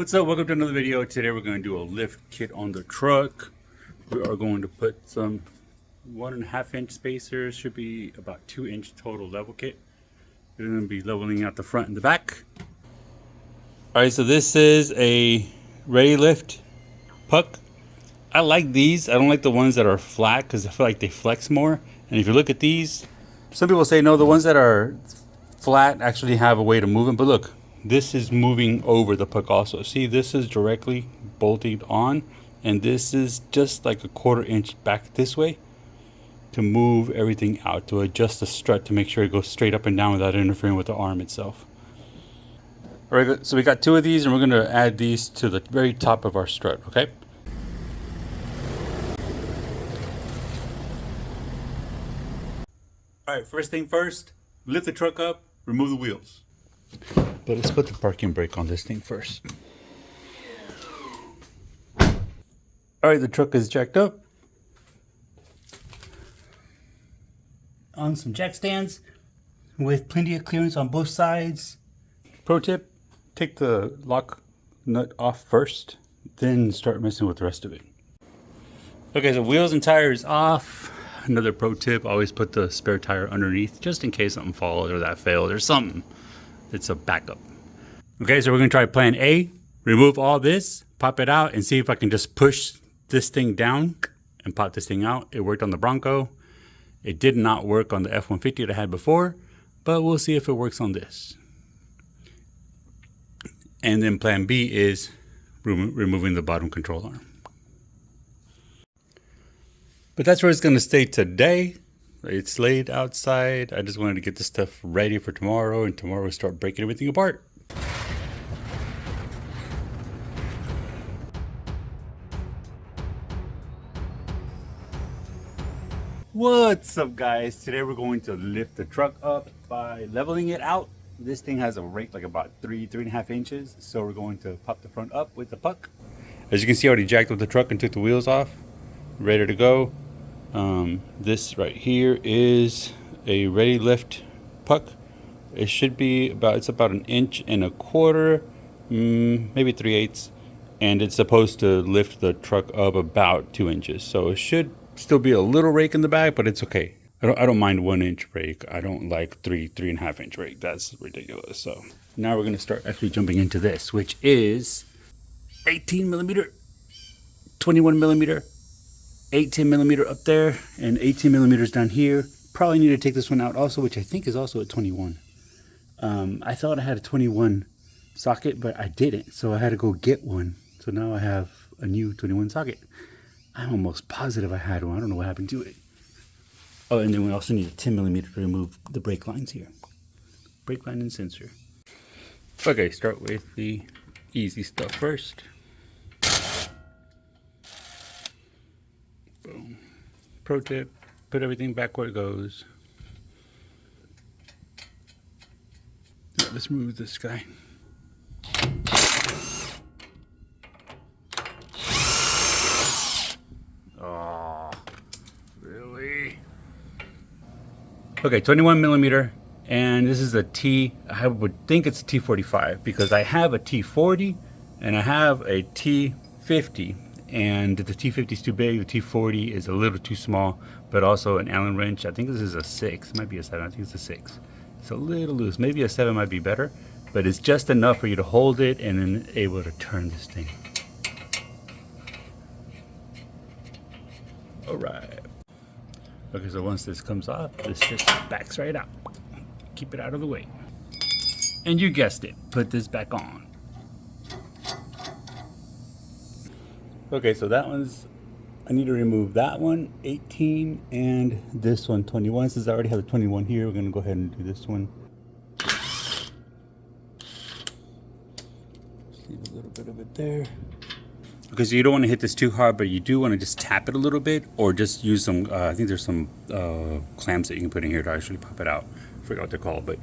What's up? Welcome to another video. Today we're going to do a lift kit on the truck. We are going to put some 1.5 inch spacers, should be about 2 inch total level kit. We're going to be leveling out the front and the back. Alright, so this is a readylift puck. I like these. I don't like the ones that are flat because I feel like they flex more. And if you look at these, some people say no, the ones that are flat actually have a way to move them. But look, this is moving over the puck also. See, this is directly bolted on, and this is just like a 1/4 inch back this way to move everything out, to adjust the strut to make sure it goes straight up and down without interfering with the arm itself. All right, so we got 2 of these, and we're going to add these to the very top of our strut, okay? All right, first thing first, lift the truck up, remove the wheels. But let's put the parking brake on this thing first. All right, the truck is jacked up on some jack stands with plenty of clearance on both sides. Pro tip, take the lock nut off first, then start messing with the rest of it. Okay, so wheels and tires off. Another pro tip, always put the spare tire underneath just in case something falls or that failed or something. It's a backup. Okay, so we're gonna try plan A. Remove all this, pop it out, and see if I can just push this thing down and pop this thing out. It worked on the Bronco. It did not work on the F150 that I had before, but we'll see if it works on this. And then plan B is removing the bottom control arm. But that's where it's gonna stay today. It's laid outside. I just wanted to get this stuff ready for tomorrow, and tomorrow we'll start breaking everything apart. What's up, guys? Today we're going to lift the truck up by leveling it out. This thing has a rake like about 3.5 inches. So we're going to pop the front up with the puck. As you can see, I already jacked up the truck and took the wheels off. Ready to go. This right here is a readylift puck. It should be it's about 1.25 inches, maybe 3/8, and it's supposed to lift the truck up about 2 inches. So it should still be a little rake in the back, but it's okay. I don't mind 1 inch rake. I don't like 3.5 inch rake. That's ridiculous. So now we're gonna start actually jumping into this, which is 18 millimeter, 21 millimeter. 18 millimeter up there and 18 millimeters down here. Probably need to take this one out also, which I think is also a 21. I thought I had a 21 socket, but I didn't, so I had to go get one. So now I have a new 21 socket. I'm almost positive I had one. I don't know what happened to it. Oh, and then we also need a 10 millimeter to remove the brake lines here. Brake line and sensor. Okay, start with the easy stuff first. Boom. Pro tip, put everything back where it goes. Right, let's move this guy. Oh, really? Okay, 21 millimeter, and this is a T. I would think it's a T45 because I have a T40 and I have a T50. And the T50 is too big, the T40 is a little too small, but also an Allen wrench. I think this is a 6, it might be a 7, I think it's a 6. It's a little loose, maybe a 7 might be better, but it's just enough for you to hold it and then able to turn this thing. All right. Okay, so once this comes off, this just backs right out. Keep it out of the way. And you guessed it, put this back on. Okay, so that one's, I need to remove that one, 18, and this one, 21. Since I already have the 21 here, we're gonna go ahead and do this one. Just leave a little bit of it there. Okay, so you don't wanna hit this too hard, but you do wanna just tap it a little bit, or just use some, I think there's some clamps that you can put in here to actually pop it out. I forgot what they're called, but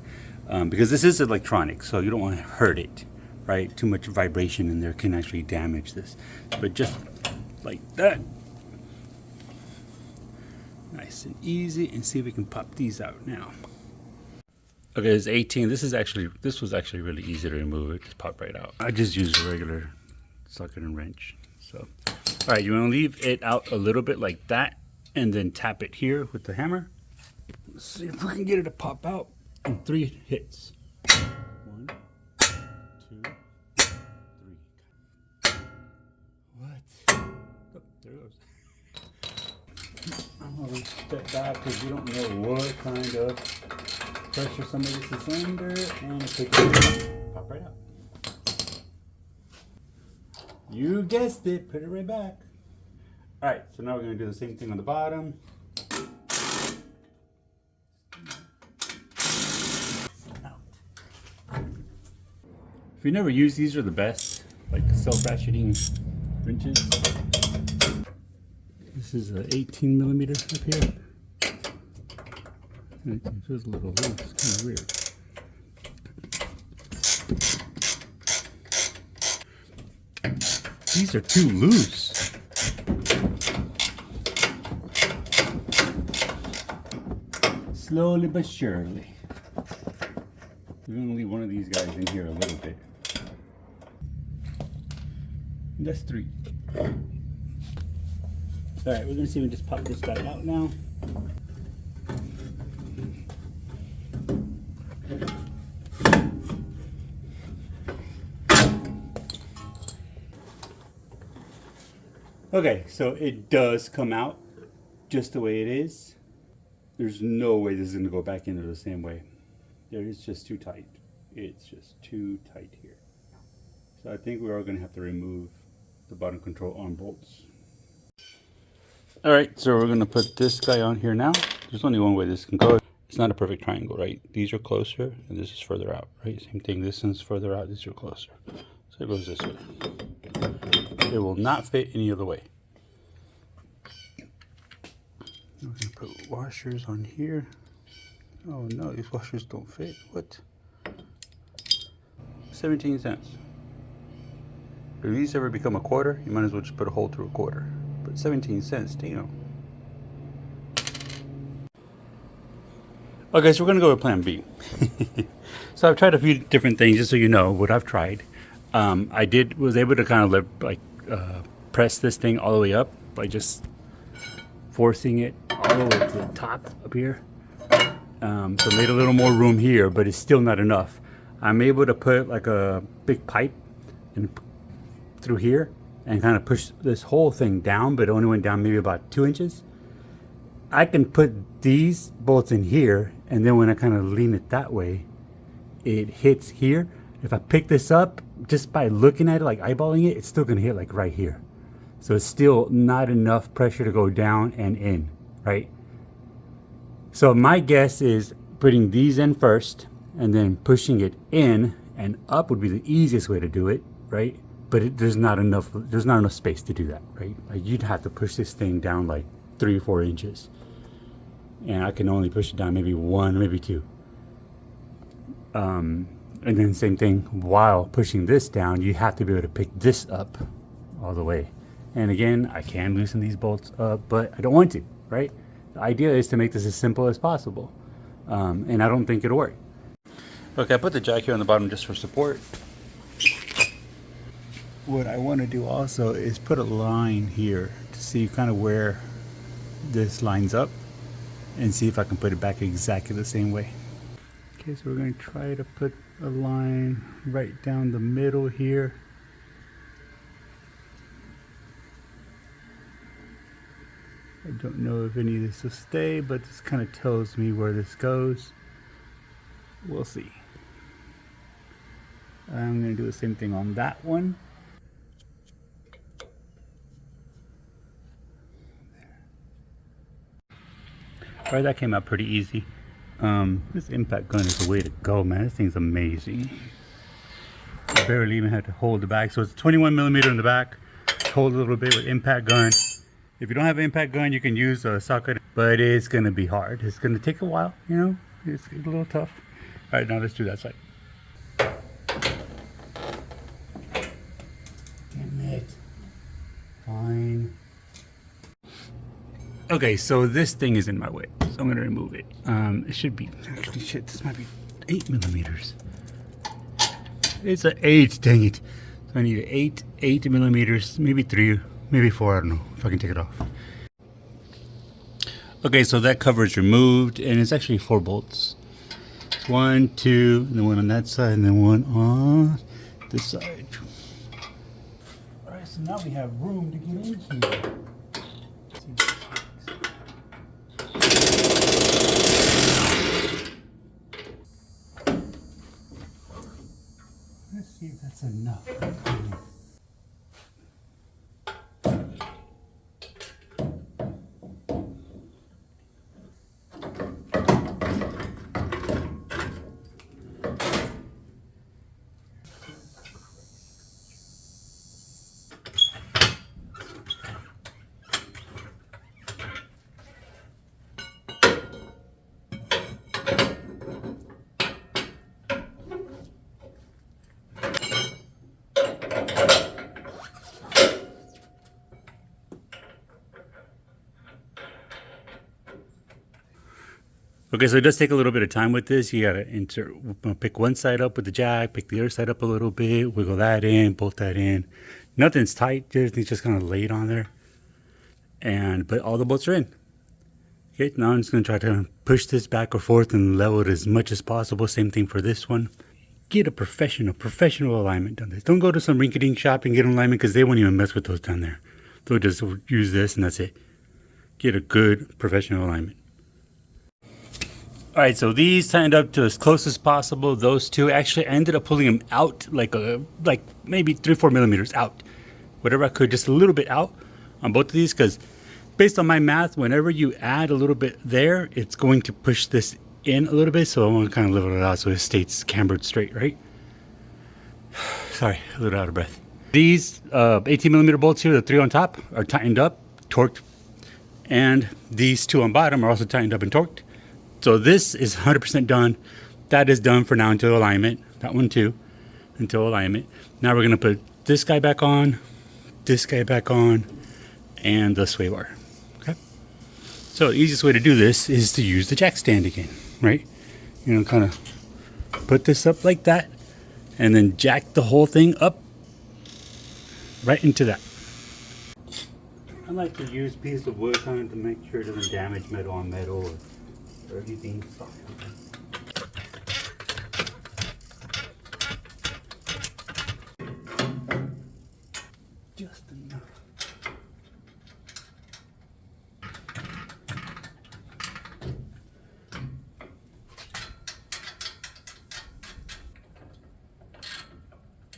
because this is electronic, so you don't wanna hurt it. Right, too much vibration in there can actually damage this, but just like that, nice and easy. And see if we can pop these out now. Okay, it's 18. This was actually really easy to remove. It just popped right out. I just used a regular socket and wrench. So, all right, you want to leave it out a little bit like that, and then tap it here with the hammer. Let's see if we can get it to pop out in 3 hits. 1, 2, 3. What? Oh, there it goes. I'm gonna step back because you don't know what kind of pressure some of this is under, and it pop right out. You guessed it, put it right back. All right, so now we're gonna do the same thing on the bottom. If you never use these, are the best, like self-ratcheting wrenches. This is an 18 millimeter up here. It feels a little loose, it's kind of weird. These are too loose. Slowly but surely. We're gonna leave one of these guys in here a little bit. That's 3. All right, we're gonna see if we just pop this guy out now. Okay, so it does come out just the way it is. There's no way this is gonna go back into the same way. It's just too tight. It's just too tight here. So I think we are gonna have to remove the bottom control arm bolts. All right, so we're gonna put this guy on here now. There's only one way this can go. It's not a perfect triangle, right? These are closer and this is further out, right? Same thing, this one's further out, these are closer. So it goes this way. It will not fit any other way. We're gonna put washers on here. Oh no, these washers don't fit. What? 17 cents. If these ever become a quarter, you might as well just put a hole through a quarter. But 17 cents, damn. Okay, so we're gonna go with plan B. So I've tried a few different things, just so you know what I've tried. I was able to kind of press this thing all the way up by just forcing it all the way to the top up here. So made a little more room here, but it's still not enough. I'm able to put like a big pipe through here and kind of push this whole thing down, but it only went down maybe about 2 inches. I can put these bolts in here, and then when I kind of lean it that way, it hits here. If I pick this up, just by looking at it, like eyeballing it, it's still gonna hit like right here. So it's still not enough pressure to go down and in, right? So my guess is putting these in first and then pushing it in and up would be the easiest way to do it, right? But there's not enough space to do that, right? Like you'd have to push this thing down like 3 or 4 inches. And I can only push it down maybe 1, maybe 2. And then same thing, while pushing this down, you have to be able to pick this up all the way. And again, I can loosen these bolts up, but I don't want to, right? The idea is to make this as simple as possible. And I don't think it'll work. Okay, I put the jack here on the bottom just for support. What I want to do also is put a line here to see kind of where this lines up and see if I can put it back exactly the same way. Okay, so we're going to try to put a line right down the middle here. I don't know if any of this will stay, but this kind of tells me where this goes. We'll see. I'm going to do the same thing on that one. All right, that came out pretty easy. This impact gun is the way to go, man. This thing's amazing. I barely even had to hold the back. So it's 21 millimeter in the back. Hold a little bit with impact gun. If you don't have an impact gun, you can use a socket, but it's gonna be hard. It's gonna take a while, you know? It's a little tough. All right, now let's do that side. Damn it. Fine. Okay, so this thing is in my way, so I'm gonna remove it. It should be, actually shit, this might be 8mm. It's an 8, dang it. So I need 8mm, maybe 3, maybe 4, I don't know if I can take it off. Okay, so that cover is removed, and it's actually 4 bolts. It's 1, 2, and then one on that side, and then one on this side. Alright, so now we have room to get in here. Let's see if that's enough. Okay, so it does take a little bit of time with this. You gotta pick one side up with the jack, pick the other side up a little bit, wiggle that in, bolt that in. Nothing's tight, everything's just kind of laid on there. But all the bolts are in. Okay, now I'm just gonna try to push this back or forth and level it as much as possible. Same thing for this one. Get a professional alignment done this. Don't go to some rinky-dink shop and get an alignment, because they won't even mess with those down there. They'll just use this and that's it. Get a good professional alignment. All right, so these tightened up to as close as possible. Those two actually ended up pulling them out like maybe 3-4mm out, whatever I could, just a little bit out on both of these, because based on my math, whenever you add a little bit there, it's going to push this in a little bit. So I want to kind of level it out so it stays cambered straight, right? Sorry, a little out of breath. These 18mm bolts here, the 3 on top, are tightened up, torqued, and these 2 on bottom are also tightened up and torqued. So this is 100% done. That is done for now until alignment. That one too, until alignment. Now we're gonna put this guy back on, and the sway bar. Okay. So the easiest way to do this is to use the jack stand again, right? You know, kind of put this up like that, and then jack the whole thing up right into that. I like to use pieces of wood kind of to make sure it doesn't damage metal on metal or anything soft. Just enough.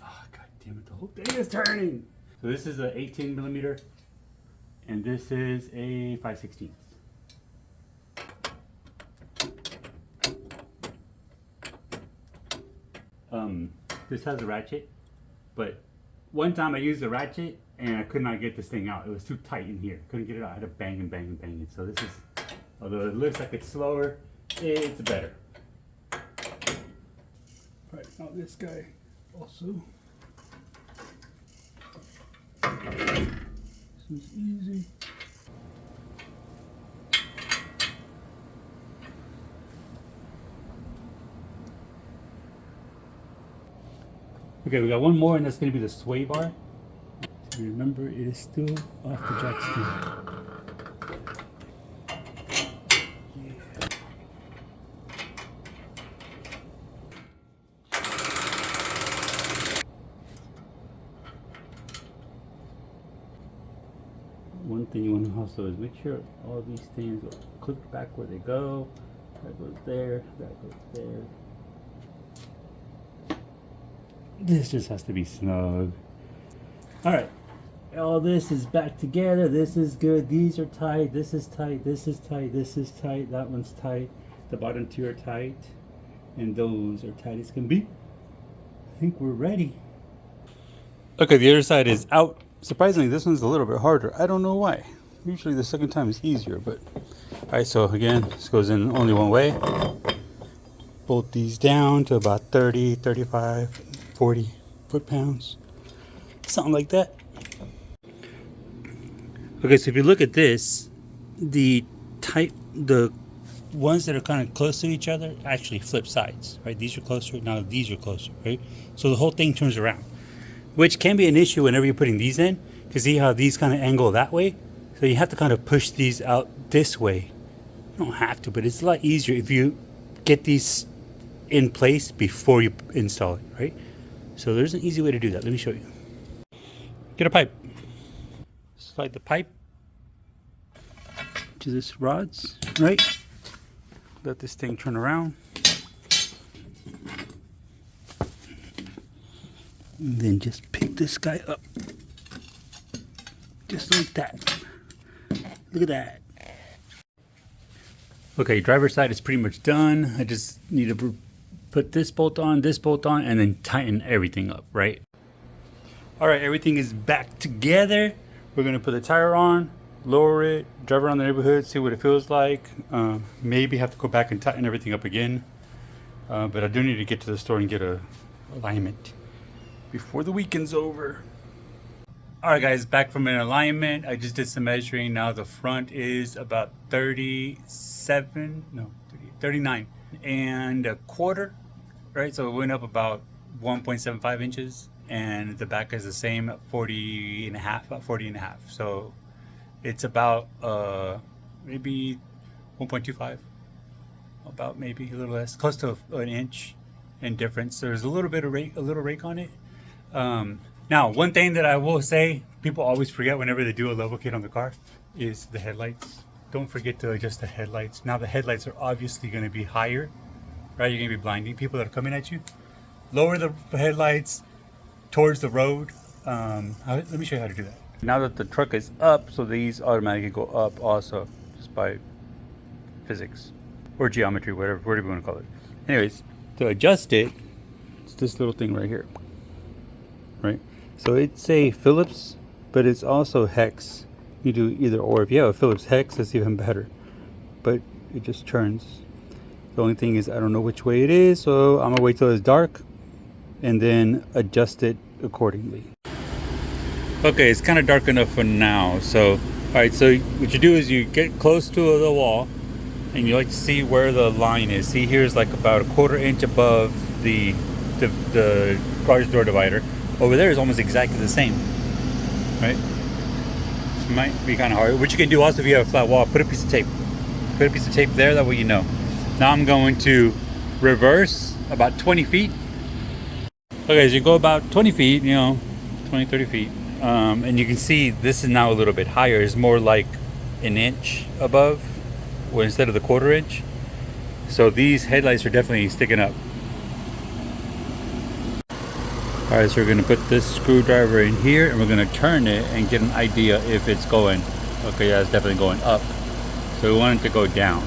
Oh, God damn it, the whole thing is turning. So this is a 18mm, and this is a 5/16. This has a ratchet, but one time I used the ratchet and I could not get this thing out. It was too tight in here. Couldn't get it out. I had to bang and bang and bang it. So this is, although it looks like it's slower, it's better. Right, now this guy also. This is easy. Okay, we got one more, and that's going to be the sway bar. So remember, it is still off the jack stand. One thing you want to also is make sure all these things are clipped back where they go. That goes there, that goes there. This just has to be snug. All right, all this is back together. This is good. These are tight. This is tight. This is tight. This is tight. That one's tight. The bottom two are tight, and those are tight as can be. I think we're ready. Okay, the other side is out. Surprisingly, this one's a little bit harder. I don't know why. Usually the second time is easier, but all right. So again, this goes in only one way. Bolt these down to about 30, 35. 40 foot-pounds, something like that. Okay, so if you look at this, the ones that are kind of close to each other actually flip sides, right? These are closer, now these are closer, right? So the whole thing turns around, which can be an issue whenever you're putting these in, because see how these kind of angle that way? So you have to kind of push these out this way. You don't have to, but it's a lot easier if you get these in place before you install it, right? So there's an easy way to do that. Let me show you. Get a pipe. Slide the pipe to this rods, right? Let this thing turn around. And then just pick this guy up. Just like that. Look at that. Okay, driver's side is pretty much done. I just need to put this bolt on, and then tighten everything up, right? All right, everything is back together. We're gonna put the tire on, lower it, drive around the neighborhood, see what it feels like. Maybe have to go back and tighten everything up again. But I do need to get to the store and get a alignment before the weekend's over. All right, guys, back from an alignment. I just did some measuring. Now the front is about 39 and a quarter, right? So it went up about 1.75 inches, and the back is the same at 40 and a half, about 40 and a half. So it's about maybe 1.25, about maybe a little less, close to an inch in difference. There's a little bit of rake on it. Now, one thing that I will say, people always forget whenever they do a level kit on the car, is the headlights. Don't forget to adjust the headlights. Now the headlights are obviously going to be higher, right? You're going to be blinding people that are coming at you. Lower the headlights towards the road. Let me show you how to do that. Now that the truck is up, so these automatically go up also, just by physics or geometry, whatever you want to call it. Anyways, to adjust it, it's this little thing right here, right? So it's a Phillips, but it's also hex. You do either or. If you have a Phillips hex, that's even better. But it just turns. The only thing is I don't know which way it is, so I'm gonna wait till it's dark and then adjust it accordingly. Okay, it's kind of dark enough for now. So, all right, so what you do is you get close to the wall and you like to see where the line is. See, here's like about a 1/4 inch above the garage door divider. Over there is almost exactly the same, right? This might be kind of hard. What you can do also if you have a flat wall, put a piece of tape. Put a piece of tape there, that way you know. Now I'm going to reverse about 20 feet. Okay, as you go about 20 feet, 20, 30 feet, and you can see this is now a little bit higher. It's more like an inch above, or instead of the 1/4 inch. So these headlights are definitely sticking up. All right, so we're gonna put this screwdriver in here and we're gonna turn it and get an idea if it's going. Okay, yeah, it's definitely going up. So we want it to go down.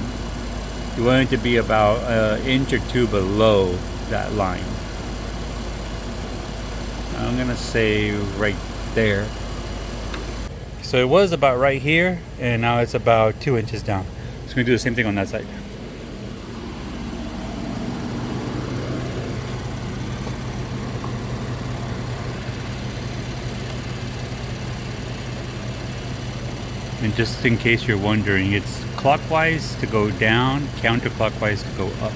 You want it to be about an inch or two below that line. I'm gonna say right there. So it was about right here and now it's about 2 inches down. So we're gonna do the same thing on that side. And just in case you're wondering, it's clockwise to go down, counterclockwise to go up.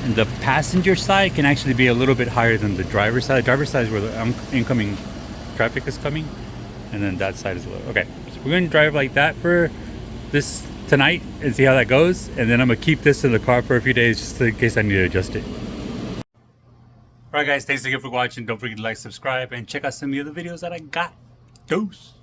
And the passenger side can actually be a little bit higher than the driver's side. The driver's side is where the incoming traffic is coming, and then that side is a little. Okay, so we're gonna drive like that for this tonight and see how that goes. And then I'm gonna keep this in the car for a few days just in case I need to adjust it. All right, guys, thanks again for watching. Don't forget to like, subscribe, and check out some of the other videos that I got. Deuce.